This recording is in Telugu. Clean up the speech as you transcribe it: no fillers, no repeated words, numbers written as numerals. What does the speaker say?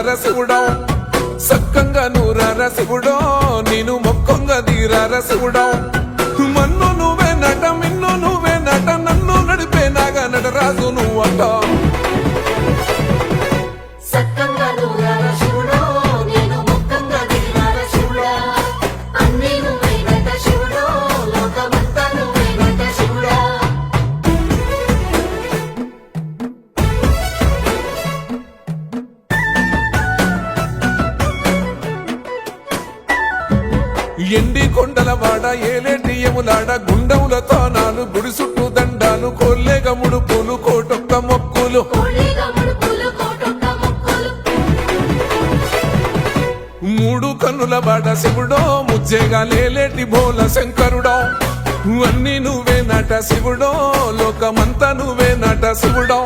నూరార శివుడో సక్కంగా నూరార శివుడో నేను మొక్కంగా దీరార శివుడో మన్ను నువ్వే నట మిన్ను నువ్వే నట నన్ను నడిపే నాగా నటరాజు నువ్వంట ఎండి కొండల వాడ ఏలేటి యములాడ గుండములతో నాలు గుడి చుట్టూ దండాలు కోల్లేగ ముడుపులు కోటొక్క మొక్కులు మూడు కన్నుల వాడ శివుడో ముజ్జేగా లేలేటి బోల శంకరుడో అన్ని నువ్వే నట శివుడో లోకమంతా నువ్వే నట శివుడో